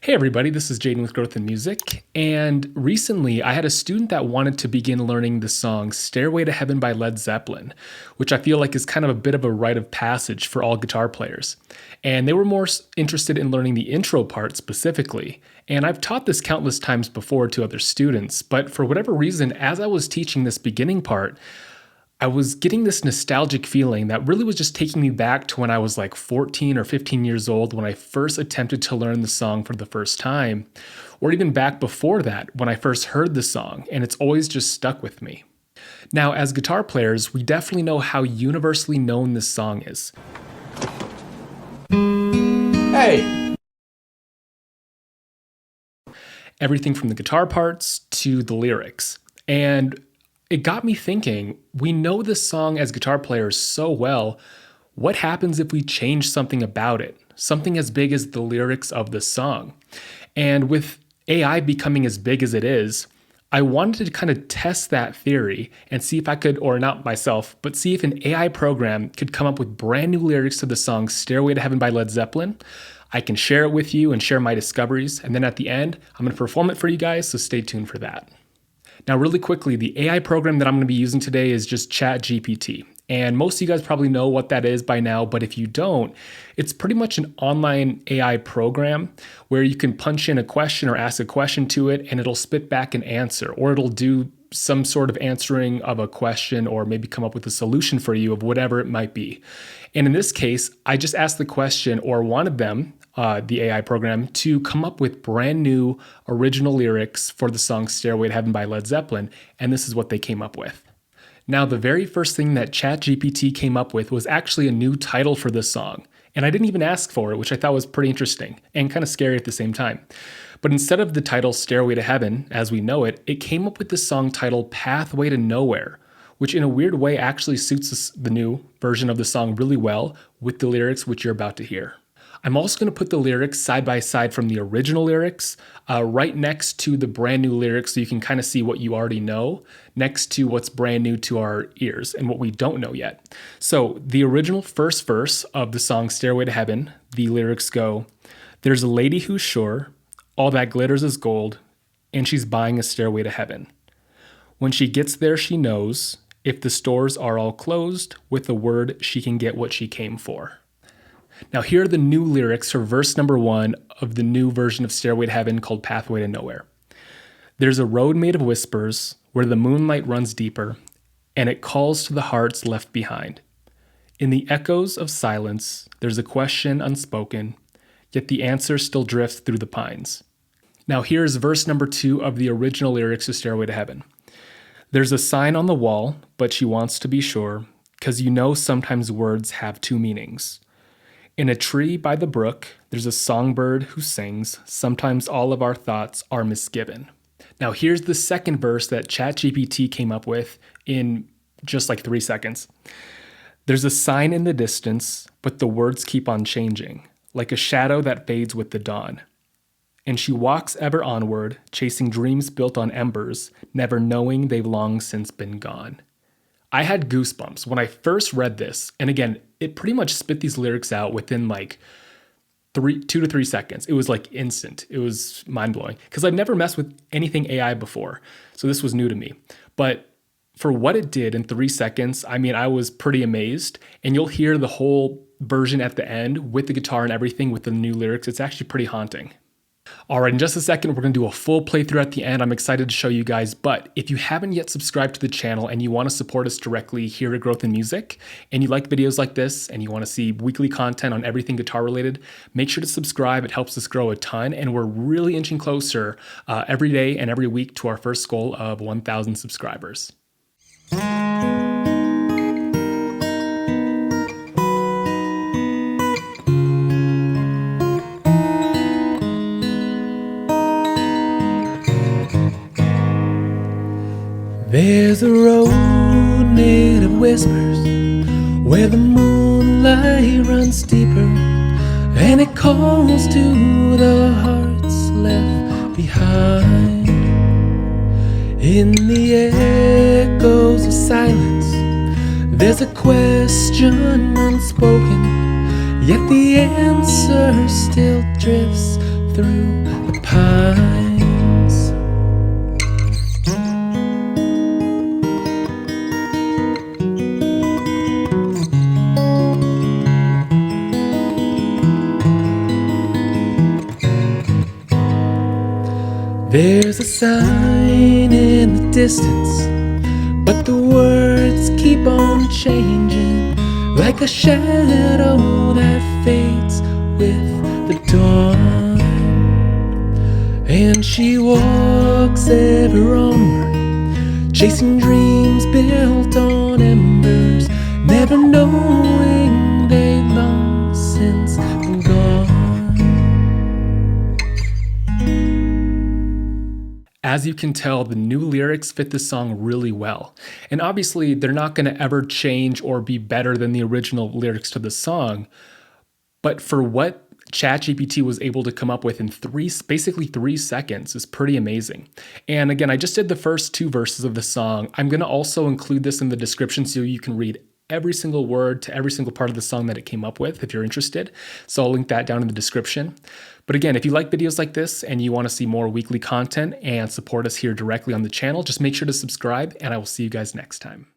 Hey everybody, this is Jaeden with Growth in Music, and recently I had a student that wanted to begin learning the song Stairway to Heaven by Led Zeppelin, which I feel like is kind of a bit of a rite of passage for all guitar players. And they were more interested in learning the intro part specifically, and I've taught this countless times before to other students, but for whatever reason, as I was teaching this beginning part, I was getting this nostalgic feeling that really was just taking me back to when I was like 14 or 15 years old when I first attempted to learn the song for the first time, or even back before that when I first heard the song, and it's always just stuck with me. Now, as guitar players, we definitely know how universally known this song is. Hey! Everything from the guitar parts to the lyrics. And it got me thinking, we know this song as guitar players so well. What happens if we change something about it? Something as big as the lyrics of the song. And with AI becoming as big as it is, I wanted to kind of test that theory and see if I could, or not myself, but see if an AI program could come up with brand new lyrics to the song Stairway to Heaven by Led Zeppelin. I can share it with you and share my discoveries. And then at the end, I'm going to perform it for you guys, so stay tuned for that. Now, really quickly, the AI program that I'm going to be using today is just ChatGPT. And most of you guys probably know what that is by now, but if you don't, it's pretty much an online AI program where you can punch in a question or ask a question to it, and it'll spit back an answer, or it'll do some sort of answering of a question, or maybe come up with a solution for you of whatever it might be. And in this case, I just asked the question, or wanted them, the AI program, to come up with brand new original lyrics for the song Stairway to Heaven by Led Zeppelin, and this is what they came up with. Now, the very first thing that ChatGPT came up with was actually a new title for this song, and I didn't even ask for it, which I thought was pretty interesting and kind of scary at the same time. But instead of the title Stairway to Heaven, as we know it, it came up with the song title Pathway to Nowhere, which in a weird way actually suits the new version of the song really well with the lyrics which you're about to hear. I'm also going to put the lyrics side by side from the original lyrics right next to the brand new lyrics so you can kind of see what you already know next to what's brand new to our ears and what we don't know yet. So the original first verse of the song Stairway to Heaven, the lyrics go, "There's a lady who's sure all that glitters is gold, and she's buying a stairway to heaven. When she gets there, she knows if the stores are all closed, with a word she can get what she came for." Now, here are the new lyrics for verse number 1 of the new version of Stairway to Heaven called Pathway to Nowhere. "There's a road made of whispers where the moonlight runs deeper, and it calls to the hearts left behind. In the echoes of silence, there's a question unspoken, yet the answer still drifts through the pines." Now, here's verse number 2 of the original lyrics of Stairway to Heaven. "There's a sign on the wall, but she wants to be sure, 'cause you know sometimes words have two meanings. In a tree by the brook, there's a songbird who sings, sometimes all of our thoughts are misgiven." Now, here's the second verse that ChatGPT came up with in just like 3 seconds. "There's a sign in the distance, but the words keep on changing, like a shadow that fades with the dawn. And she walks ever onward, chasing dreams built on embers, never knowing they've long since been gone." I had goosebumps when I first read this, and again, it pretty much spit these lyrics out within like 2 to 3 seconds. It was like instant. It was mind-blowing because I've never messed with anything AI before, so this was new to me. But for what it did in 3 seconds, I mean, I was pretty amazed, and you'll hear the whole version at the end with the guitar and everything with the new lyrics. It's actually pretty haunting. All right, in just a second, we're going to do a full playthrough at the end. I'm excited to show you guys, but if you haven't yet subscribed to the channel and you want to support us directly here at Growth in Music, and you like videos like this, and you want to see weekly content on everything guitar related, make sure to subscribe. It helps us grow a ton, and we're really inching closer every day and every week to our first goal of 1,000 subscribers. There's a road made of whispers where the moonlight runs deeper, and it calls to the hearts left behind. In the echoes of silence, there's a question unspoken, yet the answer still drifts through There's a sign in the distance, but the words keep on changing, like a shadow that fades with the dawn. And she walks ever onward, chasing dreams built on embers, never knowing they long since been gone. As you can tell, the new lyrics fit this song really well. And obviously, they're not going to ever change or be better than the original lyrics to the song. But for what ChatGPT was able to come up with in basically 3 seconds is pretty amazing. And again, I just did the first 2 verses of the song. I'm going to also include this in the description so you can read every single word to every single part of the song that it came up with if you're interested. So I'll link that down in the description. But again, if you like videos like this and you want to see more weekly content and support us here directly on the channel, just make sure to subscribe, and I will see you guys next time.